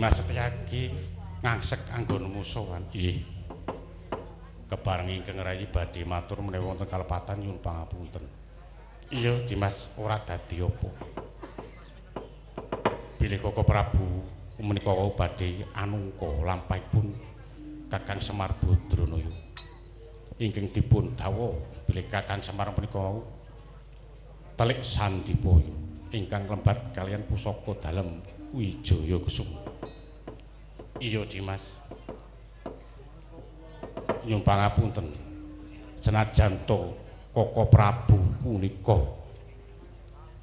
Dimas Setyaki ngangsek anggonmu sowan. Nggih. Kebareng ingkang rayi badhe matur menawi wonten kalepatan nyuwun pangapunten. Iya, Dimas ora dadi apa. Bilih Koko Prabu menika wau badhe anungka lampahipun Kakang Semar Badranaya. Ingkang dipun dawuh bilih Kakang Semar menika wau telik sandipaya ingkang lembat kalian pusaka dalem Wijaya Kusuma. Iya, Dimas. Nyuwun pangapunten. Senajan to Koko Prabu punika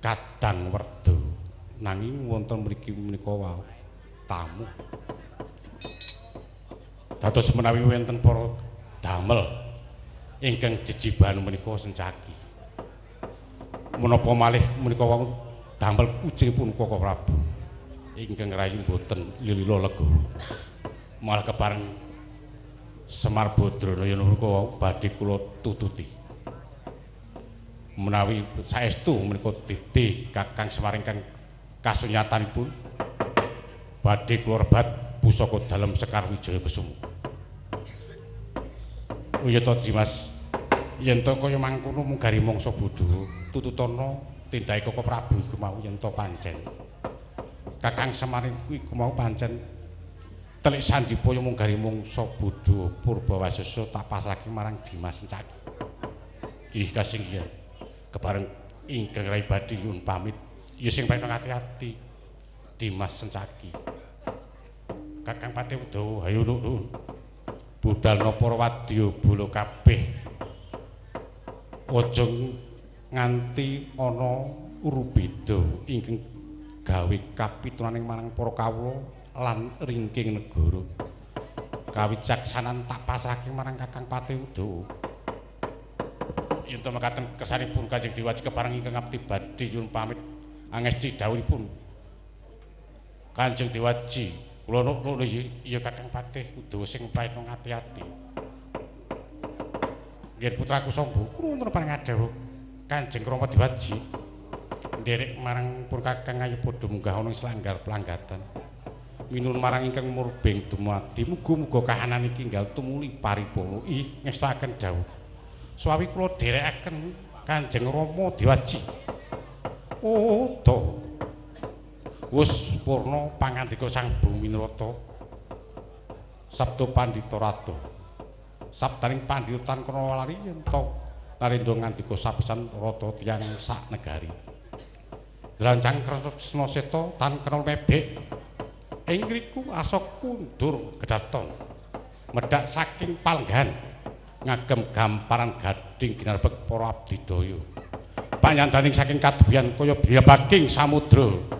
kadang werda nanging wonten mriki menika wau tamu. Dados menawi wonten para damel ingkang jejiban menika Sencaki. Menapa malih menika wau damel ujungipun Koko Prabu ingkang rayi boten lila lega. Malah kebareng Semar Badranaya menika wau badhe kula tututi. Menawi saestu menika titih Kakang Semar ingkang kasunyatanipun badhe kula rebat pusaka dalem Sekar Wijaya Kusuma. Iya to Dimas, yen to kaya mangkono munggari mangsa bodho tututana tindake Koko Prabu iku mau yen to pancen Kakang Semar iku mau pancen telik sandipaya munggari mangsa bodho Purbawasesa tak pasrahke marang Dimas Sencaki. Ih kasinggihan kebareng ingkang rai badhe nyuwun pamit. Ya sing paling ati-ati Dimas Sencaki. Kakang Patih Udawa hayo nuwun. Budalna para wadya bala kabeh. Aja nganti ana urubeda ingkang gawe kapitunaning marang para kawula lan ringking negara. Kawicaksanan tak pasrahke marang Kakang Patih Udawa. Yen to mekaten kersanipun Kanjeng Dewaji kepareng ingkang ngabdi badhe nyuwun pamit angesti dawuhipun Kanjeng Dewaji kula nuwun ya Kakang Patih Udawa sing praena ngati-ati. Nggih putraku Samba kula wonten pangadhawuh Kanjeng Rama Dewaji nderek marang pun Kakang ayo padha munggah ana selanggar pelanggatan. Minun marang ingkang murbeng dumadi muga-muga kahanan iki enggal tumuli paripurna. Ih ngestakaken dawuh. Suwi kula dherekaken Kanjeng Rama Dewaji. Oh, to. Wis purna pangandika Sang Buminrata. Sabda Pandhita Ratu. Sabdaning pandhitan kana lari yen to Narendra ngandika sapisan rata tiyang sak negari. Drancang Kresna Seta tan kena mebek. Ing ngriku asa kundur kedaton. Medhak saking palenggan ngagem gamparan gading ginarbek para abdidaya. Panyandaning saking kadebyan kaya biyabaking samudra.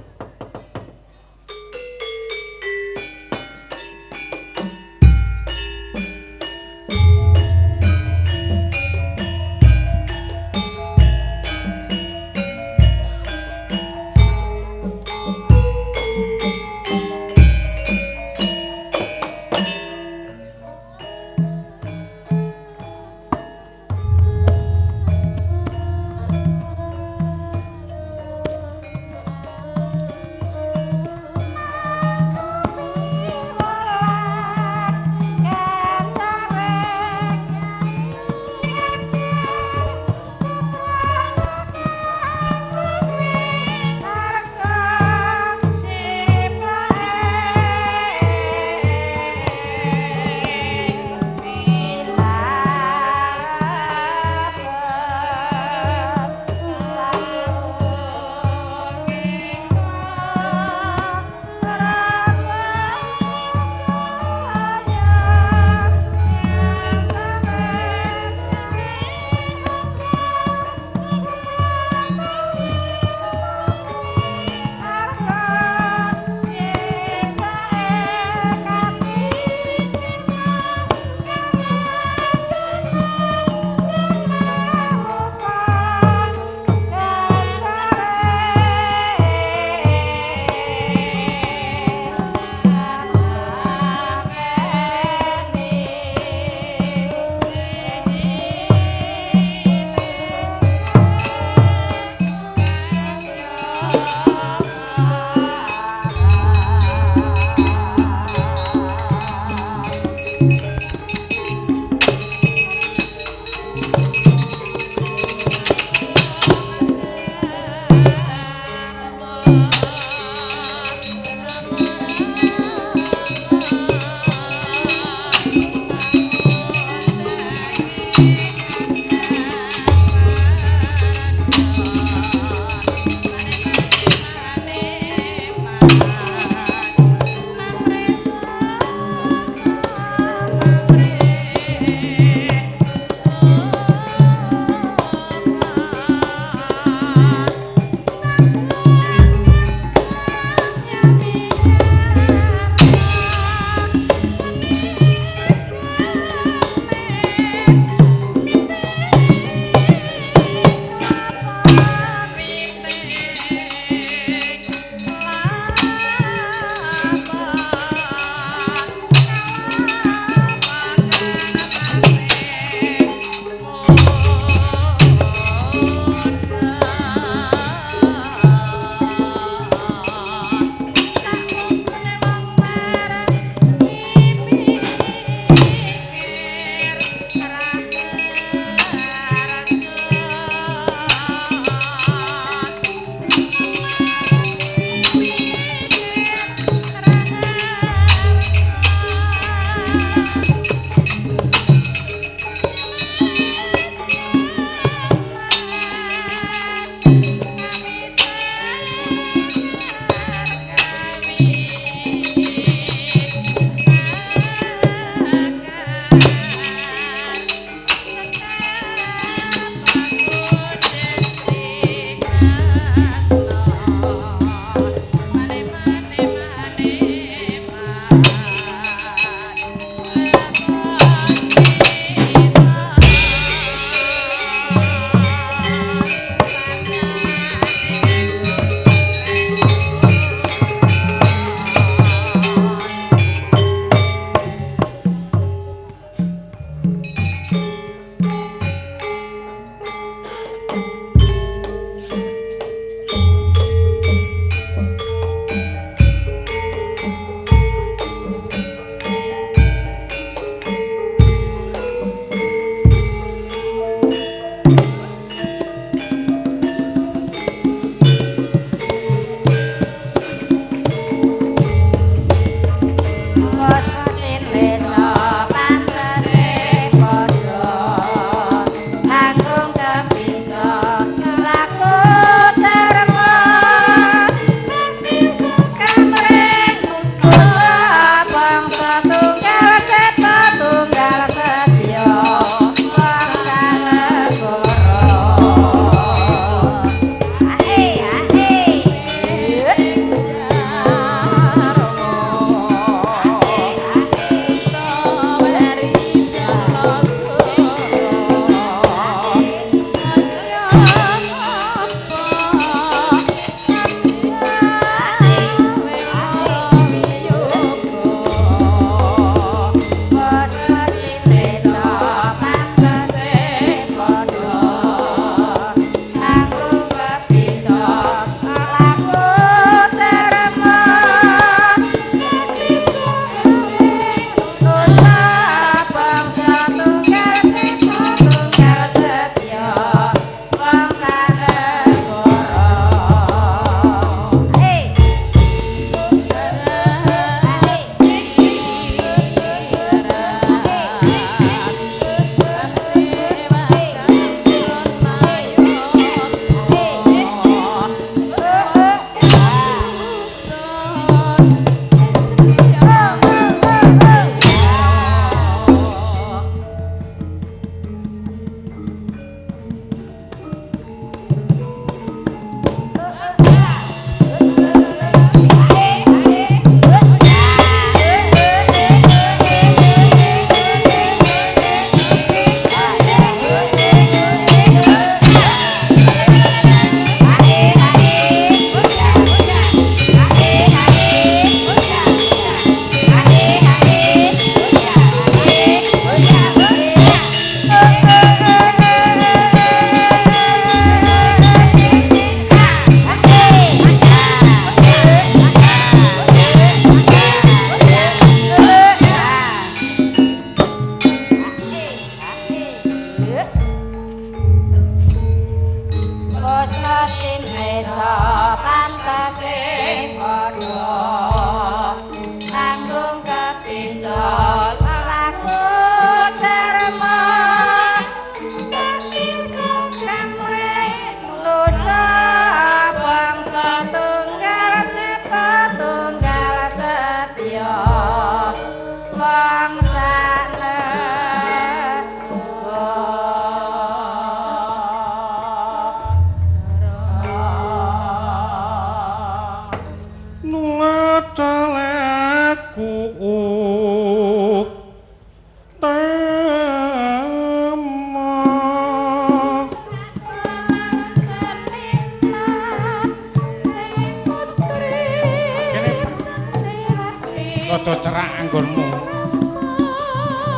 Rada cerak anggonmu.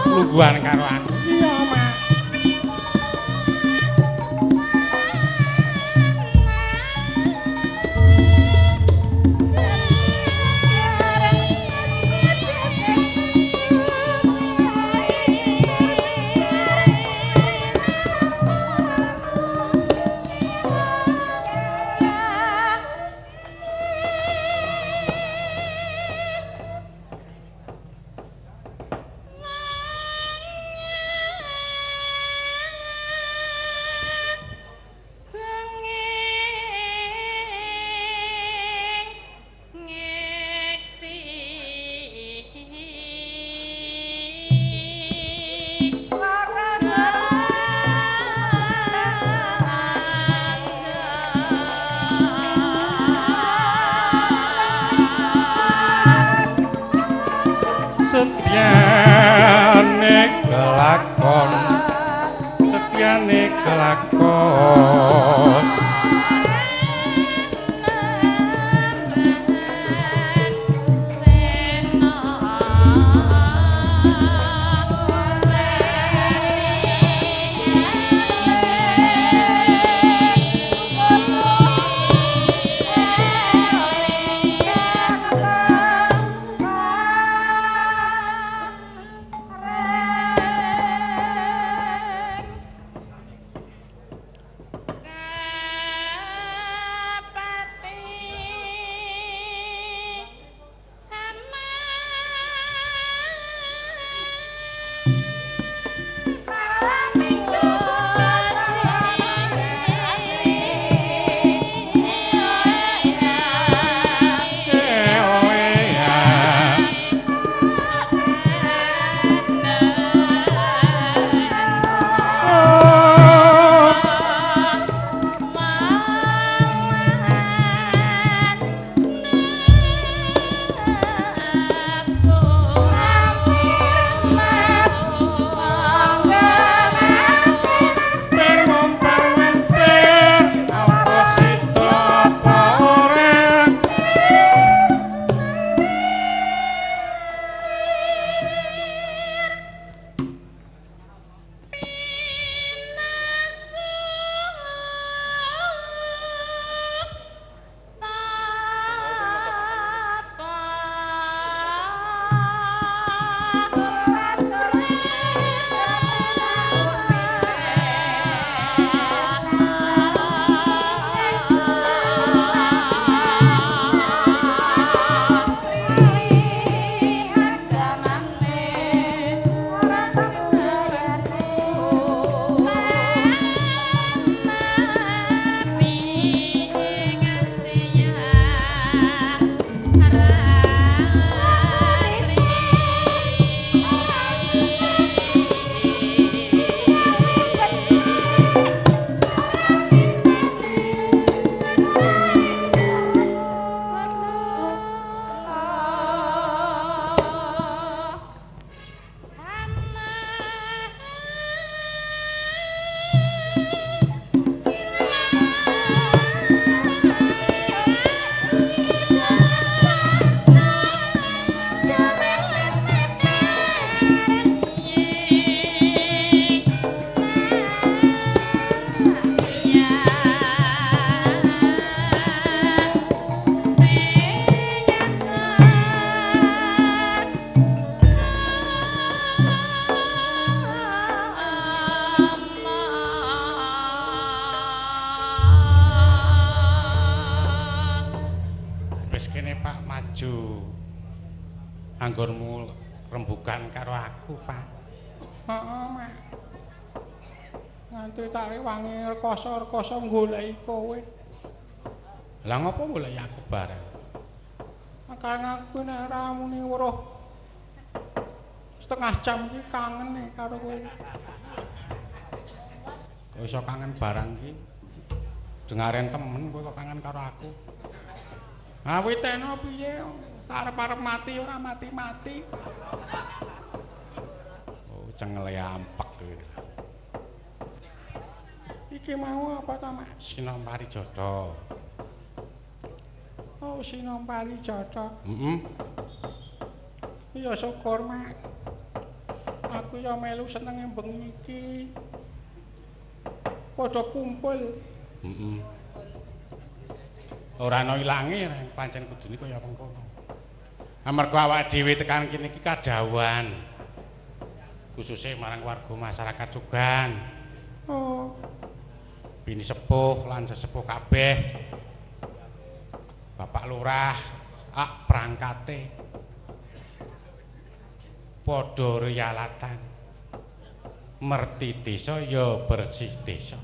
Lungguhan karo aku. Iya, Mak. Pak maju anggonmu rembugan karo aku, Pak. Heeh, Mak. Nganti tak rewangi rekoso-rekoso goleki kowe. Lah ngopo goleki aku bareng? Kareng aku nek ora muni weruh setengah jam iki kangen nih karo kowe. Kok iso kangen barang iki? Dengaren temen kowe kok kangen karo aku. Ah witeno piye? Tak arep-arep mati ora mati-mati. Oh, cengele ampek kowe. Iki mau apa ta, Mak? Sinompari Jodho. Oh, Sinompari Jodho. Heeh. Ya syukur, Mak. Aku ya melu seneng bengi iki. Padha kumpul. Heeh. Ora ana ilange pancen kudune kaya mengkono. Amarga awake dhewe tekan kene iki kadhawan. Khususé marang warga masyarakat Sugan. Oh, Bini sepuh lan sesepuh kabeh. Bapak Lurah, ak prangkate. Padha riyalatan. Merti desa ya bersih desa.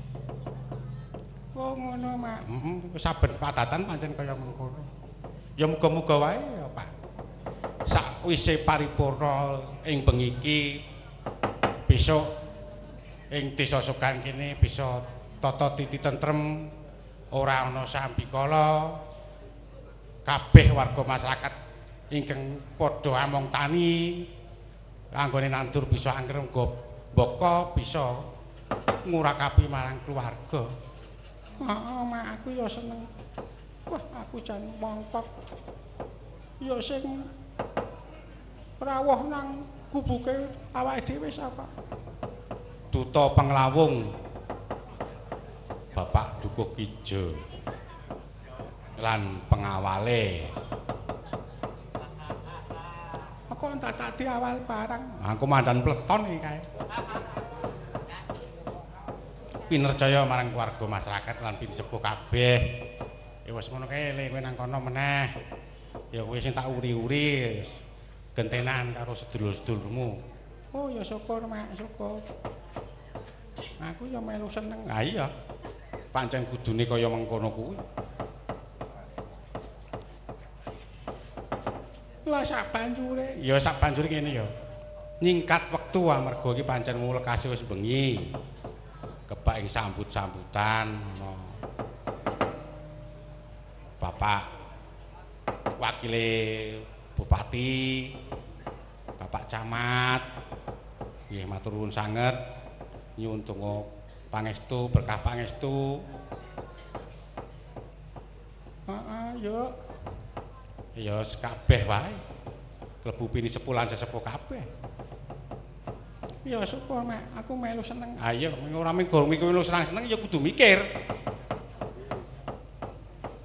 oh ngono, Mak. Heeh, saben padatan pancen kaya mengkono. Ya muga-muga wae ya, Pak. Sakwise paripurna ing bengi iki besok ing desa Sugan kene bisa tata titi tentrem, ora ana sambikala. Kabeh warga masyarakat ingkang padha among tani anggone nandur bisa angger mbaka bisa ngurakapi marang keluarga. Heeh, Mak, aku ya seneng. Wah, aku jan mongkok. Ya sing rawuh nang gubuke awake dhewe sapa? Duta Penglawung Bapak Dukuh Kijo lan pengawale. Aku entak tak diawal barang. Aku mandan pleton iki kae. Pinercaya marang keluarga masyarakat lan pin sepuh kabeh. Ya wis ngono kae le kowe nang kono meneh. Ya kowe sing tak uri-uri gentenan karo sedulur-sedulurmu. Oh, ya syukur, Mak, syukur. Aku ya melu seneng. Lah iya. Pancen kudune kaya mengkono kuwi. Lah sak banjure. Ya sak banjure kene ya. Nyingkat wektu amarga iki pancen mulekase wis bengi. Kebak ing sambut-sambutan ana Bapak wakile Bupati, Bapak Camat. Nggih matur nuwun sanget nyuwun donga pangestu, berkah pangestu. Heeh, yuk. Ya kabeh wae. Klebu pini sepuh lan sesepuh kabeh. Ya syukur, Mak, aku melu seneng. Ayo ora mengko melu seneng-seneng ya kudu mikir.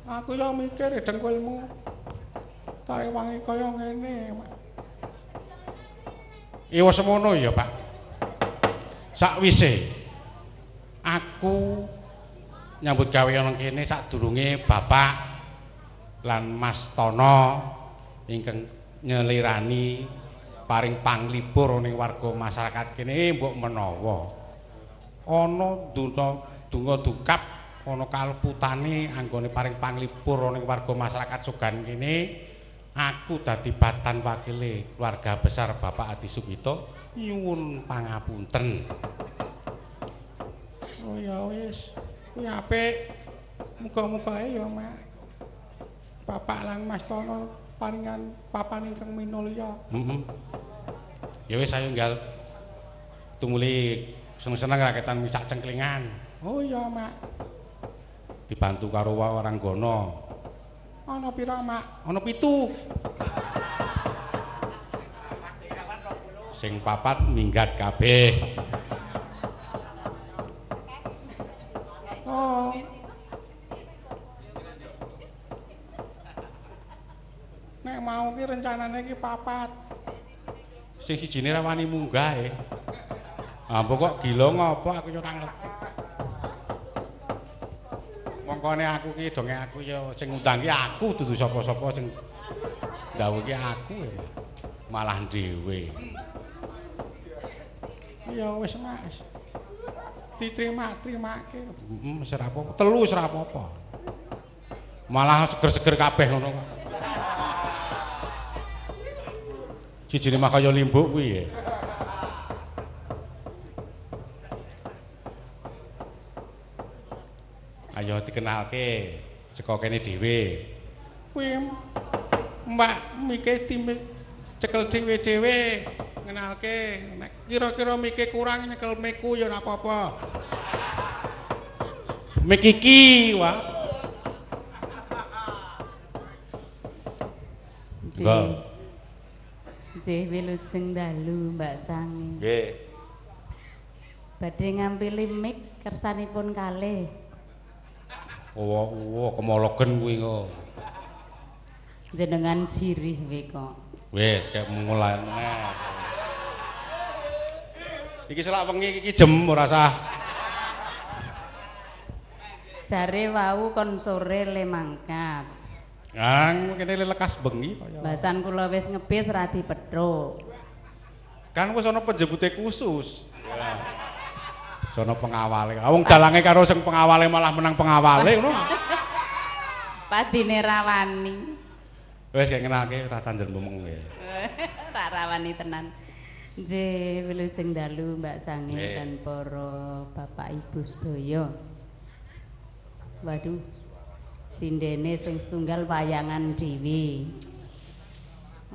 Aku ya mikir dengkulmu. Tak rewangi kaya ngene, Mak. Iwa semono ya, Pak. Sakwise aku nyambut gawe ana kene sadurunge Bapak lan Mas Tono ingkang nyelirani paring panglipur ning warga masyarakat kene mbok menawa ana donga dungkap ana kalputane anggone paring panglipur ning warga masyarakat Sugan kene. Aku dadi batan wakile keluarga besar Bapak Adi Sugito nyuwun pangapunten. Oh ya wis, kuwi apik. Muga-muga ya, Mak. Bapak lan Mas Tono paringan papan ingkang minulya. Heeh. Ya wis ayo enggal tumuli seneng-seneng raketan misak cengklingan. Oh iya, Mak. Dibantu karo Waranggana. Ana pira, Mak? Ana 7. Sing 4 minggat kabeh. Oh. Nek mau ki rencanane ki 4. Sing sijine ra wani munggah. Ah mbok kok gila ngopo aku yo ora ngerti. Pokoknya aku ki donge aku ya sing ngundang ki aku dudu sapa-sapa sing ndhawuhi aku malah dhewe. Ya wis Mas. Diterima-terimake. Wis ora apa-apa, telu wis ora apa-apa. Malah seger-seger kabeh ngono kok. Sijine mah kaya limbuk kuwi ya. Ayo dikenalke saka kene dhewe. Kuwi Mbak Mike cekel dhewe-dhewe ngenalke nek kira-kira Mike kurang nyekel miku ya ora apa-apa. Mik iki, wah. Nggih, wilujeng dalu Mbak Cangi. Nggih. Badhe ngampili mik kersanipun kalih. Kemologen kuwi kok. Jenengan jirih we kok. Wis kek mulai meneh. Iki selak wengi iki jem ora sah. Jare wau kon sore le mangkat. Kang kene lekas bengi kaya. Basan kula wis ngebis ra dipethuk. Kan wis ana penjempute khusus. Ya. Sono pengawale. Wong dalange karo sing pengawale malah menang pengawale ngono. Padine rawani. Wis kek ngenalke ora sanjen mumeng ya. Ra rawani tenan. Nggih, wilujeng dalu Mbak Cangi Nggih. dan para bapak ibu sedaya. Waduh. Sindene sing setunggal wayangan dhewe.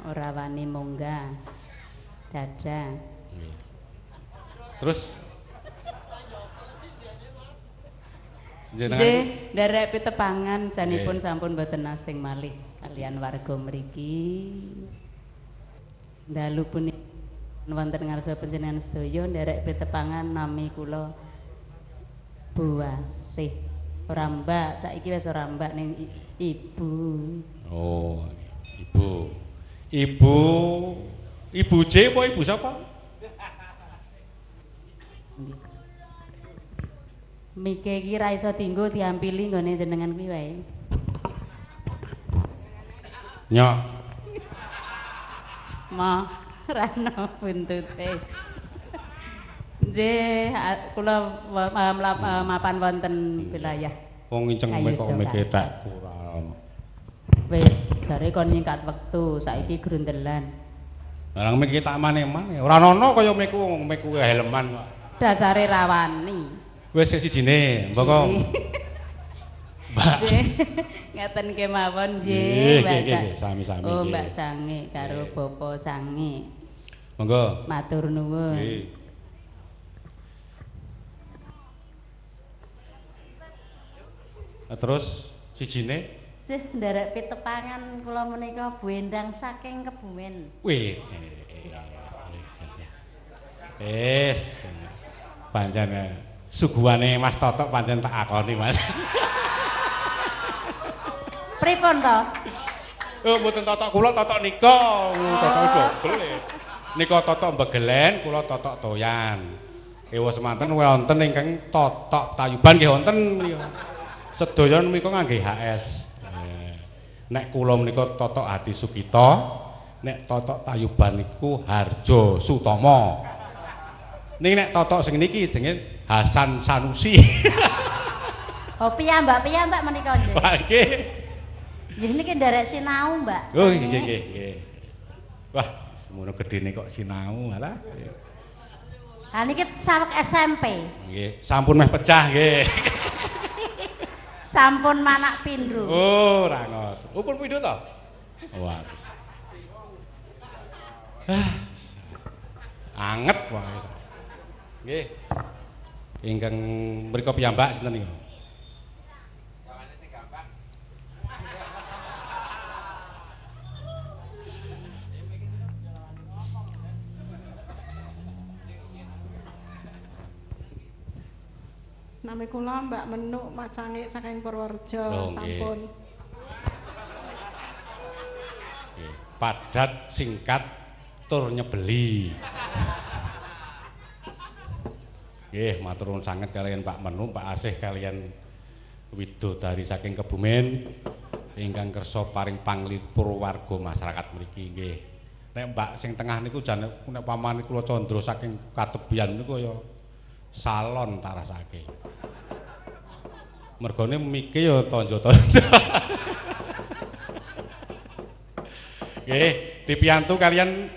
Ora wani munggah. Dadah. Terus jenengan Nggih, nderek pitepangan janipun Nggih. sampun boten asing malih kalian warga mriki. Dalu punika wonten ngarsa panjenengan sedaya nderek pitepangan nami kula Buasih. Ora Mbak, saiki wis ora Mbak ning Ibu. Oh, ibu. Ibu J apa ibu siapa? Mike iki ra iso dienggo diampili nggone jenengan kuwi wae. Nyok. Mah rano buntute. Nggih, kula mapan wonten wilayah. Wong nginceng Ayo, kok Joko. miketek kurang. Wis, jare kon nyingkat wektu, saiki grundelan. Barang mik tak mane-mane. Ora ana kaya miku wong miku helman kok. Dasare rawani. Wis sijine, mboko. Mbak. Nggih. Ngeten kemawon Nggih, nggih, Mbak. nggih, nggih, sami-sami, Oh, nggih. Mbak Cangi karo Nggih. Bapak Cangi. Monggo. Matur nuwun. Nggih. Terus sijine Wis nderek pitepangan kula menika Bu Endang saking Kebumen. wih. Wis. Pancen suguhane Mas Totok pancen tak akoni, Mas. Pripun to? Oh, mboten totok kula, totok nika. Totok dobel. Nika totok mbegelen, kula totok toyan. Ewa semanten wonten ingkang totok tayuban nggih wonten. Sedaya menika ngangge HS. Nek kula menika totok Hati Sukita, nek totok tayuban niku Harjo Sutomo. Ning nek totok sing niki jenenge Hasan Sanusi. Oh, piyambak menika nggih. Wah, nggih. Nggih niki nderek sinau, Mbak. Oh, nggih nggih nggih. Wah, semono gedene kok sinau alah. Ha niki saweg SMP. Nggih, sampun meh pecah nggih. Sampun manak pindho. Oh, ora ngot. Oh, pun pindho to? Wah. Anget wae. Nggih. Ingkang mriku piyambak sinten niku? Nami kula Mbak Menuk Mas Cangi saking Purworejo Oh, nggih. sampun. Nggih. Padat, singkat, tur nyebeli. Nggih, matur nuwun sanget kalian Pak Menu, Pak Asih kalian widodari saking Kebumen ingkang kersa paring panglipur warga masyarakat mriki nggih. Nek Mbak sing tengah niku jan nek pamane kula candra saking katebian niku kaya salon tak rasake. Mergone mike ya tanja-tanja. Nggih, dipiyantu kalian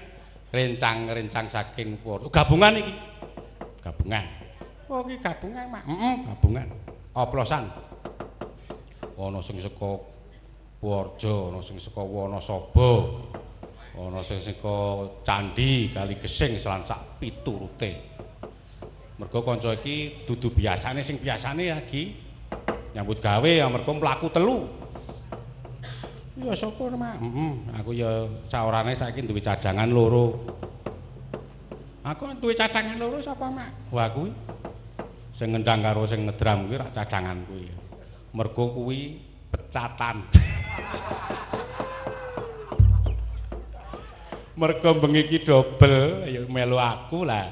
rencang-rencang saking pur. Gabungan iki. Gabungan. Oh iki gabungan, Mak. Gabungan. Oplosan. Ana sing saka Purja, ana sing saka Wanasaba, ana sing saka Candhi Kali Gesing lan sak piturute. Mergo kanca iki dudu biasane sing biasane lagi nyambut gawe ya mergo mlaku telu. Ya syukur, Mak. Aku ya saorane saiki duwe cadangan loro. Aku duwe cadangan loro sapa, Mak? Wah kuwi sing ngendang karo sing ngedram kuwi rak cadangan kuwi. Mergo kuwi pecatan. Mergo bengi iki dobel ya melu aku lah.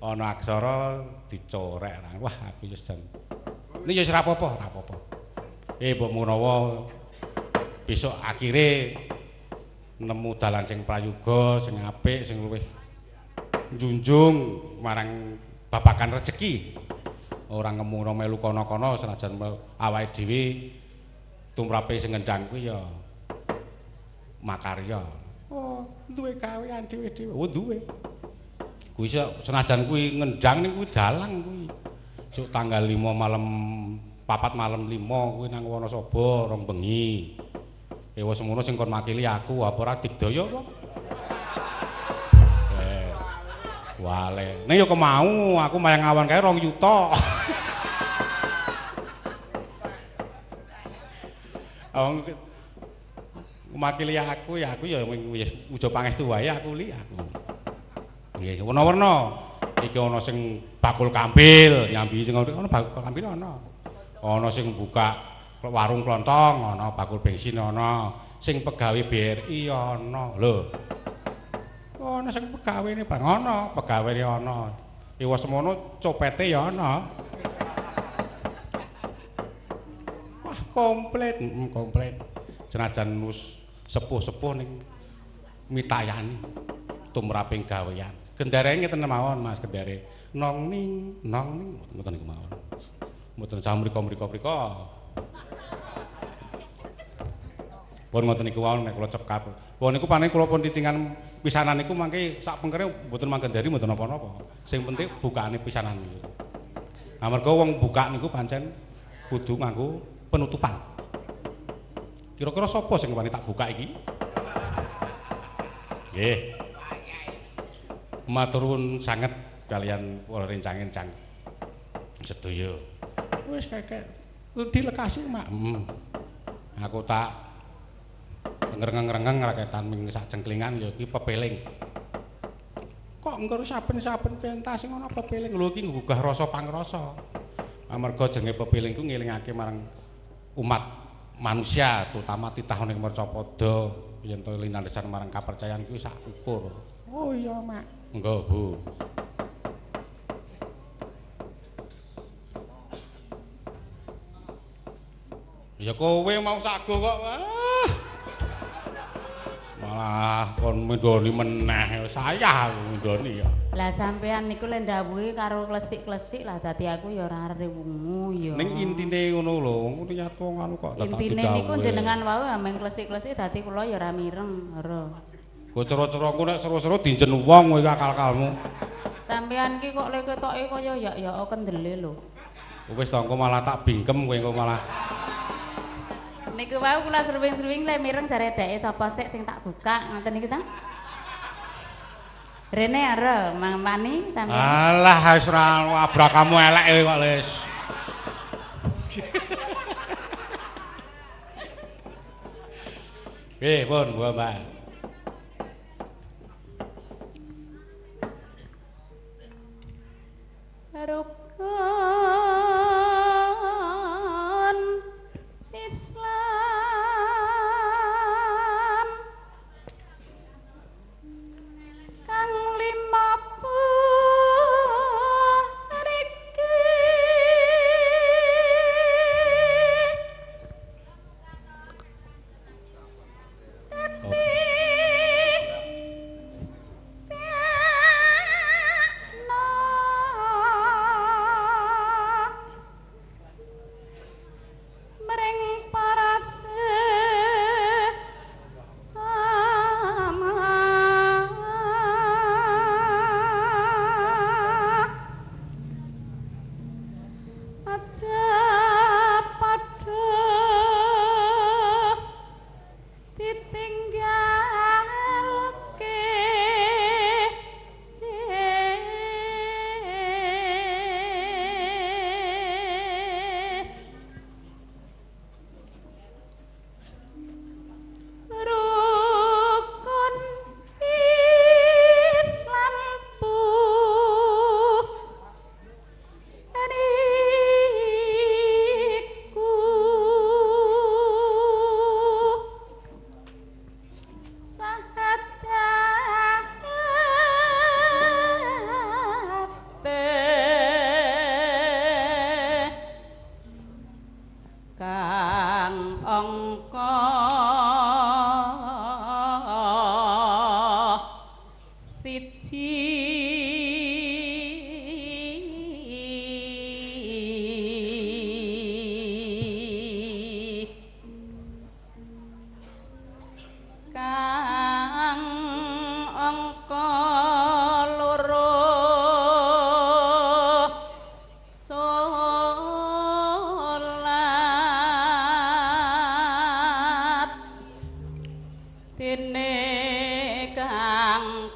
Ana aksara dicorek. Wah aku wis jan. Ini ya ora apa-apa, ora apa-apa. Mbok menawa besok akhire nemu dalan sing prayoga, sing apik, sing luwih njunjung marang babagan rejeki. Ora ngemuna melu kono-kono senajan awake dhewe tumrape sing ngendang kuwi ya makarya. Oh, duwe gawean dhewe-dhewe. Oh, duwe. Kuwi senajan kuwi ngendang ning kuwi dalang kuwi. Suk tanggal 5 malam 4 malam 5 kuwi nang Wanasaba rong bengi. Wis semono sing kon makili aku apa ora digdaya apa? Wale. Ning ya kemau aku mayang awan kae 2 yuta. Makili aku ya wis uja pangestu wae aku li aku. Nggih, warna-warna. Iki ana sing bakul kampil, nyambi sing ana bakul kampil ana. Ana sing buka warung klontong ana, bakul bensin ana, sing pegawe BRI ana. Lho. Ana sing pegawene bang ana, Pegawene ana. Iwa semono copete ya ana. Wah, komplit. Komplit. Senajan wis sepuh-sepuh ning mitayani tumraping gawean. Gendare ngeten mawon Mas, gendare nong ning ngoten niku mawon. Mboten sah mriko-mriko. Pun ngoten niku mawon nek kula cekap. Wong niku panen kula pun titingan pisanan niku mangke sak pengkere mboten manggendari mboten napa-napa. Sing penting bukaane pisanan niku. Nah mergo wong buka niku pancen kudu nganggo penutupan. Kira-kira sapa sing wani tak buka iki? Nggih. Matur nuwun sanget kalian para rencang-rencang sedaya. Wis kekek dilekasi, Mak. Aku tak ngrengeng-rengeng raketan ming sak cengklingan ya iki pepeling. Kok engko saben-saben pentas sing ana pepeling Lho iki nggugah rasa pangrasa. Amarga jenenge pepeling ku ngelingake marang umat manusia terutama titah ning Mercapada yen to linandhesan marang kapercayan kuwi sak ukur. Oh iya, Mak. Engko, Bu. Ya kowe mau sago kok. Malah kon mendoni meneh. Sayah aku mendoni ya. Lah sampean niku le ndawuhi karo klesik-klesik lah dadi aku ya ora arep wungu ya. Ning intine ngono lho, ngono nyatu ngono kok tetep intine niku jenengan wae ameng klesik-klesik dadi kula ya ora mireng, ora. Kok cara-caraku nek seru-seru dinjen wong kowe akal-akalmu. Sampean ki kok le ketoke kaya ya kendele lho. Wis to engko malah tak bingkem kowe engko malah. Niku wae kula sruwing-sruwing le mireng jare deke sapa sik sing tak buka ngoten niku ta. Rene are mangpani sampean. Alah wis ora abrakamu elek kok wis. Pun Mbak. Rukun Islam kang lima puniki kang angka loro solat dene kang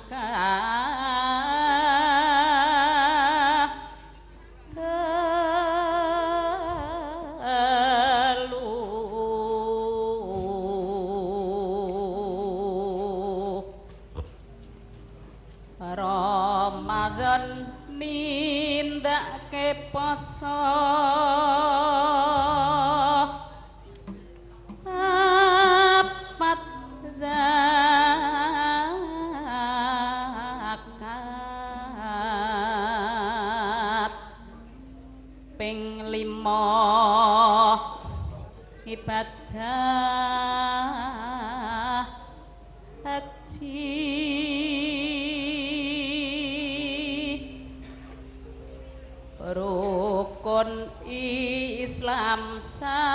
Ramadan nindakake poso apat zakat ping 5 ibadah haji rukun Islam sampurna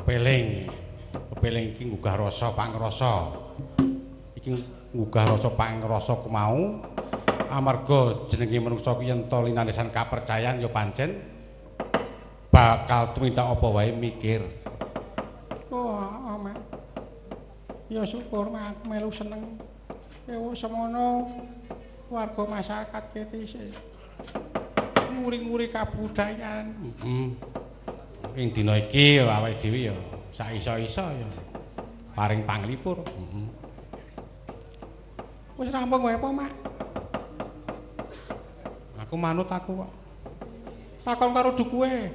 Pepeling iki nggugah rasa pangrasa. Iki nggugah rasa pangrasa kemau amarga jenenge manungsa kuwi yen to linanesan kapercayan ya pancen bakal tumindak apa wae mikir. Oh, Mak. Ya syukur Mak aku melu seneng. Ewo semono warga masyarakat kene isih nguri-nguri kabudayan. Ing dina iki ya awake dhewe ya sak iso-iso ya paring panglipur. Wis rampung wae apa, Mak? Aku manut aku kok. Takon karo dukuhe.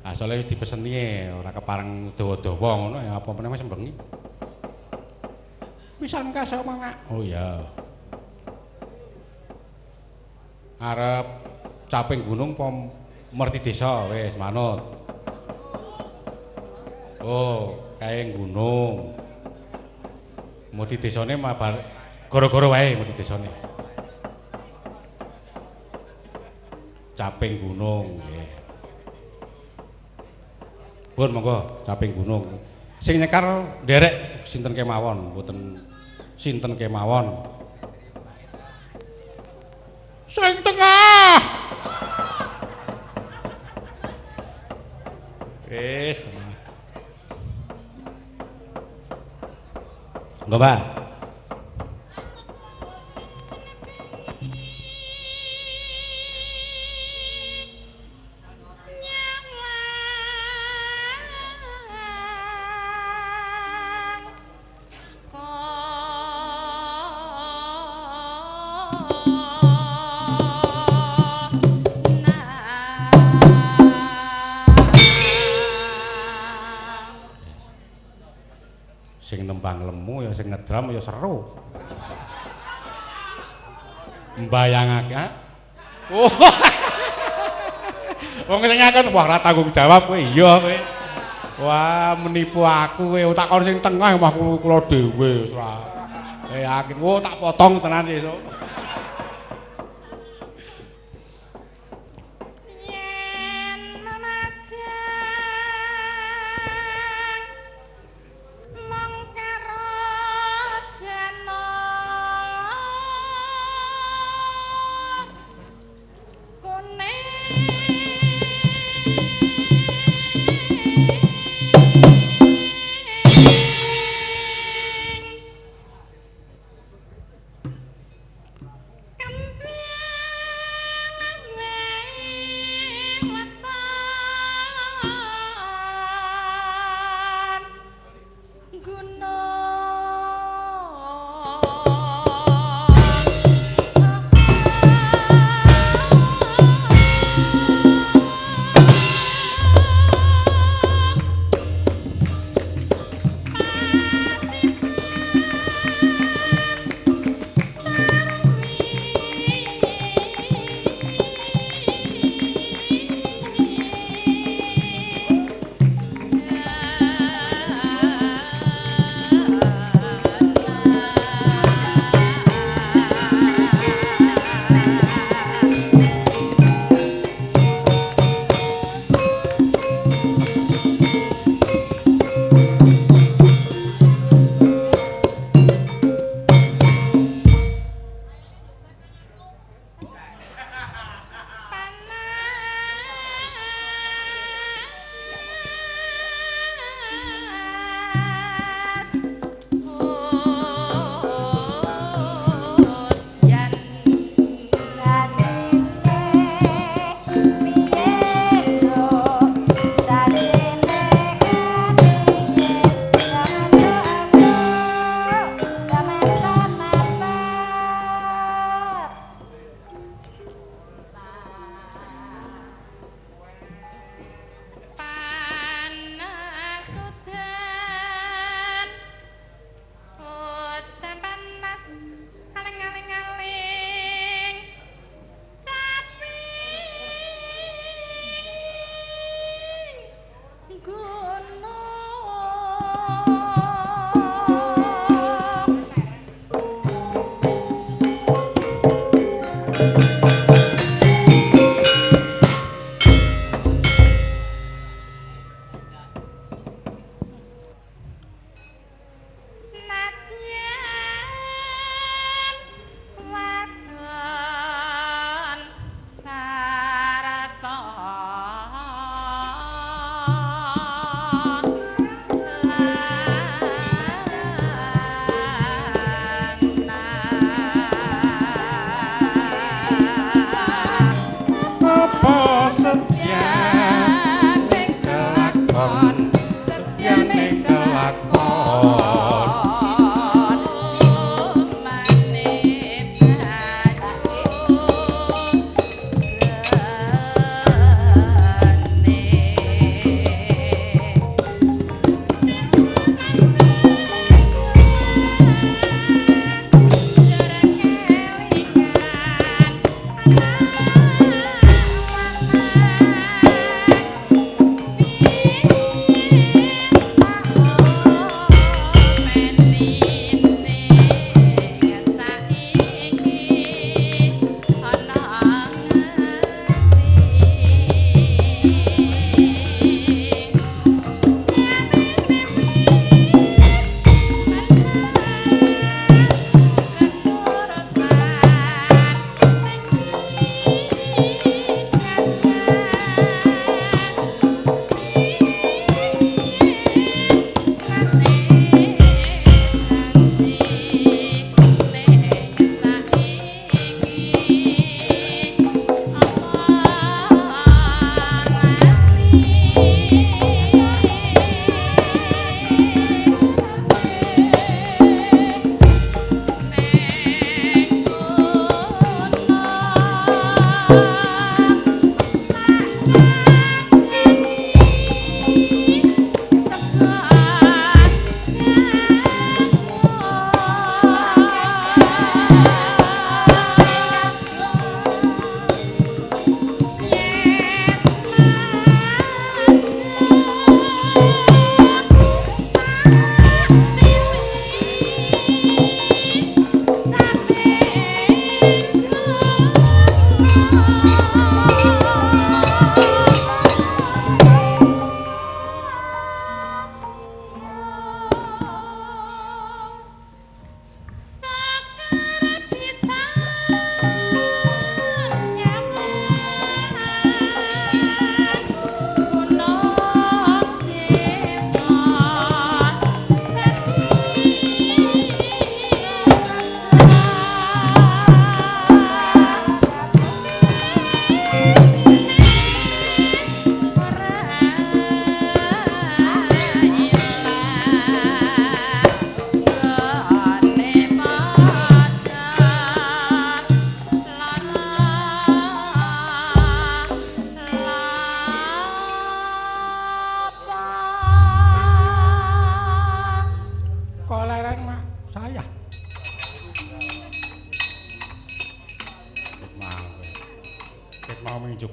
Asale wis dipeseni ora kepareng dawa-dawa ngono ya apa meneh wis sembengi. Pisan kasih apa, Mak? Oh iya. Arep caping gunung apa merti desa wis manut. Oh, kae gunung. Merti desane mabar gara-gara wae merti desane. Caping gunung nggih. Pun monggo caping gunung. Sing nyekar nderek sinten kemawon, mboten sinten kemawon. Sing tengah. Wis. Nggo, Pak. Sing nembang lemu ya sing ngedram ya seru. Mbayangake, ha? Oh. Wong sing ngakon wah ora tanggung jawab kowe iya kowe. Wah menipu aku kowe takon sing tengah mah kula dhewe wis ora. Yakin wo tak potong tenan sesuk.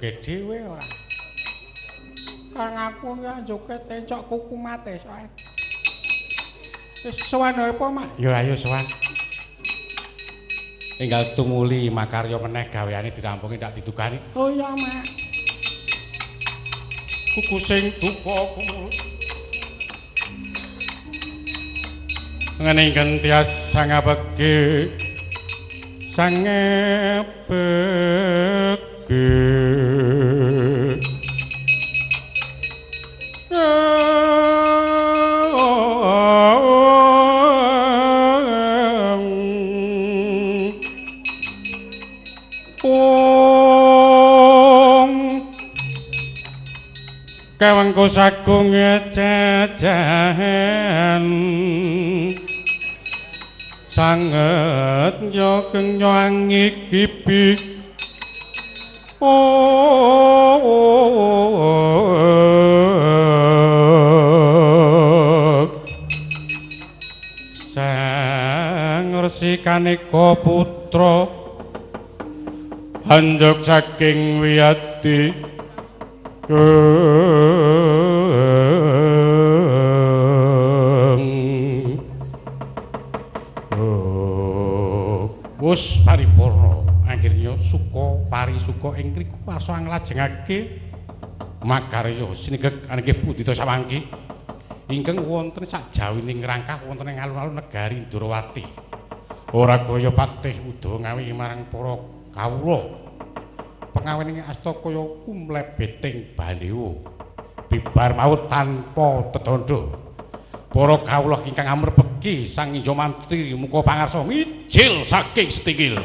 joget dhewe ora. Kang aku ya joget encok kuku mate soal. Wis sowan apa, Mak? Ya ayo sowan. Enggal tumuli makarya meneh gaweane dirampungi tak didukani. Oh iya, Mak. Kuku sing duka kumul. Ngening tias sangabeki kawengku sagung jajahan sanget nyogeng nyangi kipik sang Resi Kaneka putra hanjok saking wiyadi wis paripurna akhirnya suka parisuka ing ngriku warsa nglajengake makarya sinegek anggih Budita Sawangki ingkang wonten sajawining rangkah wonten ing alun-alun negari Ndrawati ora kaya patih uda ngawi marang para kawula pengawening asta kaya kumlebeting bandewa bibar maut tanpa tetandha para kawula ingkang amrebeki sang Inja Mantri muka pangarsa mijil saking setinggil.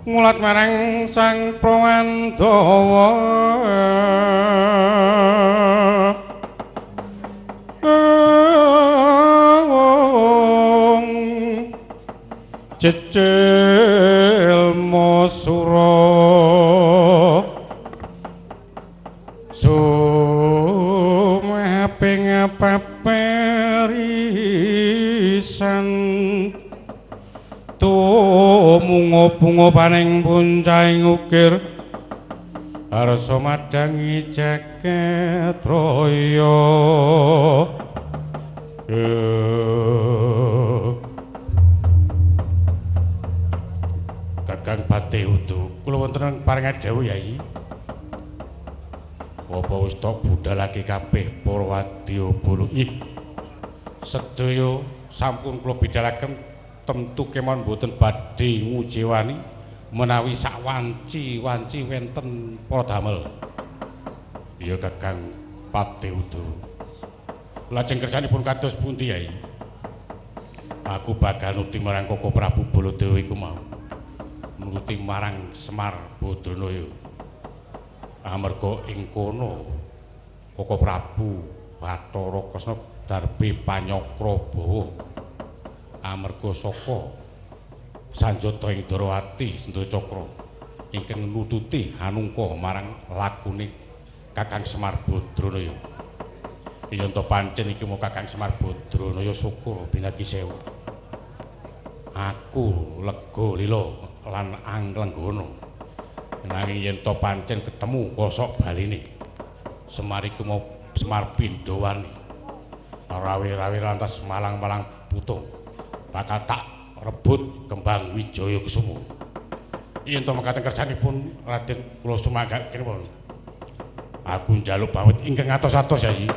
Mulat marang sang Prawandawa cecil mosura sumaping paperisan bunga paning puncahing ukir arsa madangi jagat raya Kakang Patih Udu kula wonten paring dawuh Yayi apa wis tok budhalake kabeh para wadya bolo ih sedaya sampun kula bidhalaken tentu kemawon mboten badhe ngujewani menawi sak wanci-wanci wenten para damel. Ya Kakang Patih Udu. Lajeng kersanipun kados pundi Yai? Aku bakal nuti marang Koko Prabu Baladewa iku mau. Nuti marang Semar Badranaya. Amarga ing kono Koko Prabu Bathara Kresna darbe Panyakrabawa. Amarga saka sanjata ing Dwarawati Sendacakra ingkang nututi hanungka marang lakune Kakang Semar Badranaya. Yen to pancen iki mau Kakang Semar Badranaya syukur binagi sewu. Aku lega lila lan anglenggana. Nanging yen to pancen ketemu kosok baline. Semar iku mau Semar Pindawani. Rawi-rawi lantas malang-malang putung. Bakal tak rebut kembang Wijaya Kusuma. Yen to mekaten kersanipun Raden kula sumanggaken pun. Aku njaluk pamit ingkang atos-atos Yayi.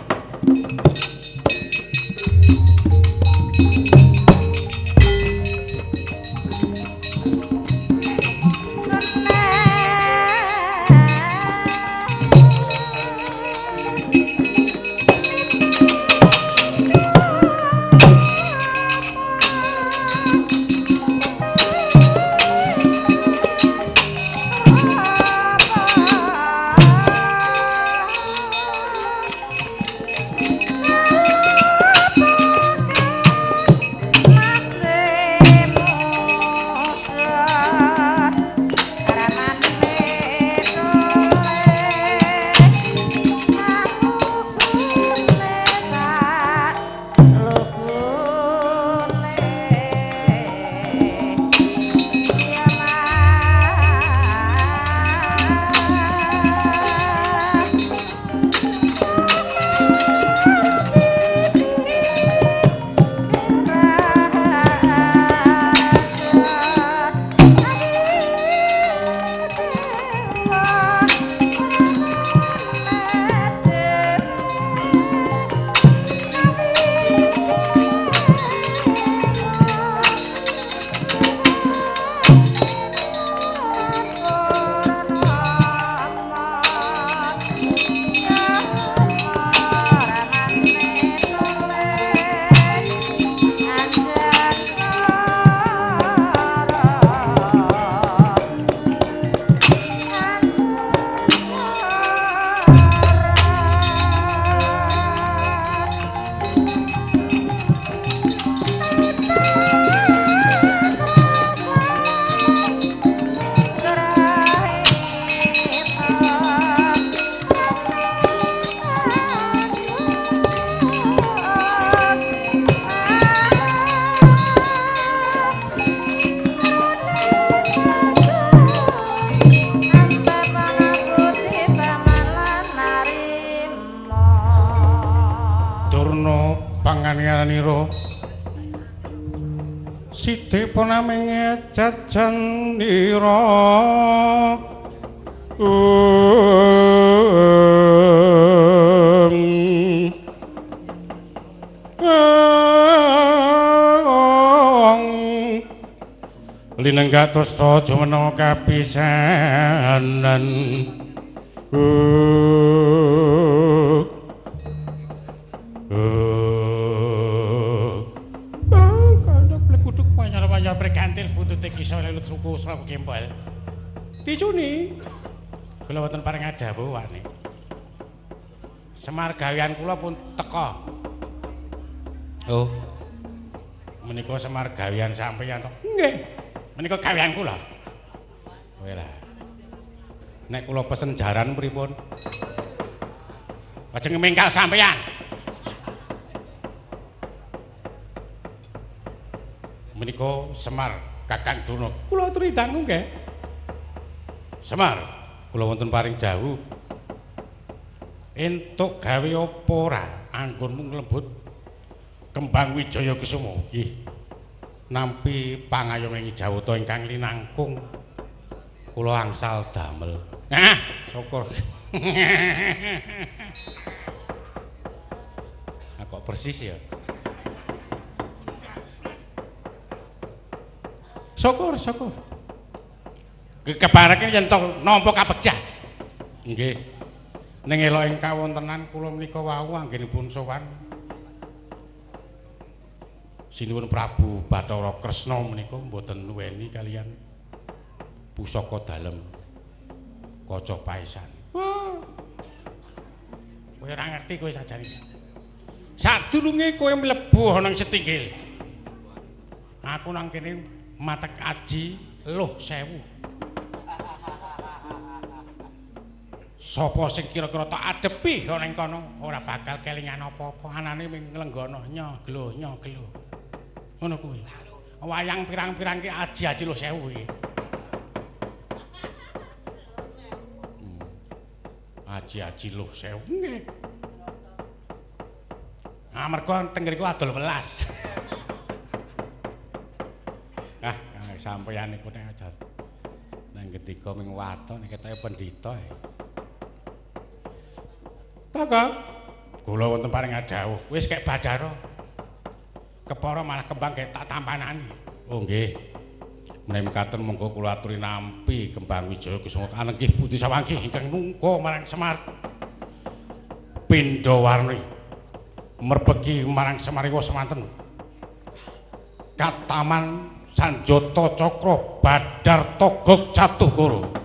Jajanira linenggak tusta jumena kapisanan Kempel. Dicuni. Kula wonten paring adhawuhane. Semar gawean kula pun teka. Oh. Menika semar gawean sampeyan to? Nggih. Menika gawean kula. Kowe lah. Nek kula pesen jaran pripun? Lajeng mingkal sampeyan. Menika Semar Kakang Durna, kula aturi dangu nggih. Semar, kula wonten paring dawuh. Entuk gawe apa ora anggonmu nglembut kembang Wijaya Kusuma? Nggih. Nampi pangayoming Jawata ingkang linangkung kula angsal damel. Nah, syukur. Kok persis ya? Syukur. Kebarake yen to nampa kapegjah. Nggih. Ning elok ing kawontenan kula menika wau anggenipun sowan Sinuwun Prabu Bathara Kresna menika mboten nuweni kalian pusaka dalem kaca paesan. Wah. Kowe ora ngerti kowe sajane. Sadurunge kowe mlebu ana ing setinggil. Aku nang kene matek aji luh 1000. Sapa sing kira-kira tak adepi ana ing kono ora bakal kelingan apa-apa. Anane ming nglenggono nyoglo. Ngono kuwi. Wayang pirang-pirang ki aji-aji lho 1000 iki. Aji-aji lho 1000 nggih. Ah mergo teng ngriku adol welas. Sampeyan niku nek aja nang ketika ming waton ketoke pendhita. Tangga kula wonten paring dawuh wis kek Badara. Kepara malah kembang kek tak tampanani. Oh nggih. Menawi mekaten monggo kula aturi nampi Kembang Wijaya Kusuma anengkih Putri Sawanggi ingkang nungka marang Semar pindha warni merpegi marang Semariwa semanten. Kataman Sanjata Cakra Badar Togog Catuhkara.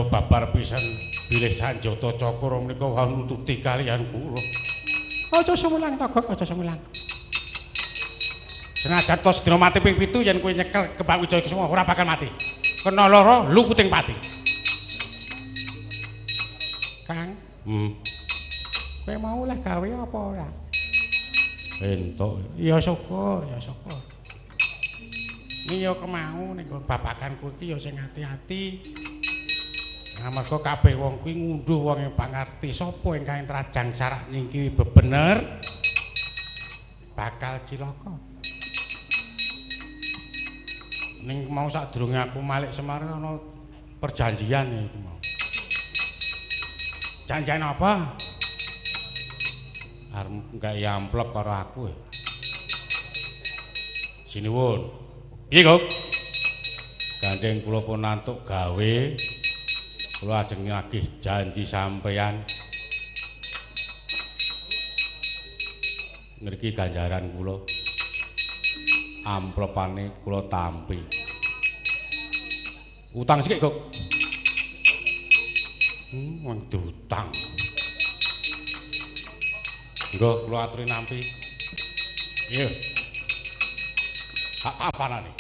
Babar pisan bilih Sanjata Cakra menika nututi kaliyan kula. Aja semulang Togog, aja semulang. Senajan to sedina mati ping 7 yen kowe nyekel Kembang Wijaya Kusuma ora bakal mati. Kena lara lukuting pati. Kang. Kowe mau leh gawe apa ora? Entuk. Ya syukur, ya syukur. Ini ya kemau ning babakan kuwi iki ya sing ati-ati. Amarga kabeh wong kuwi ngunduh wong ing pangarti sapa ingkang trajang sarak nyingkiri bebener bakal cilaka. Ning mau sadurunge aku malik Semar ana perjanjian iki mau. Janjian apa? Arep gawe amplop karo aku. Sinuwun. Piye, Kok? Gandeng kula pun nantuk gawe. Kula ajeng nagih janji sampeyan. Ngriki ganjaran kula. Amplopane kula tampi. Utang sithik, Kok. Wong diutang. Nggo kula aturi nampi. Iya. Tak kapanane.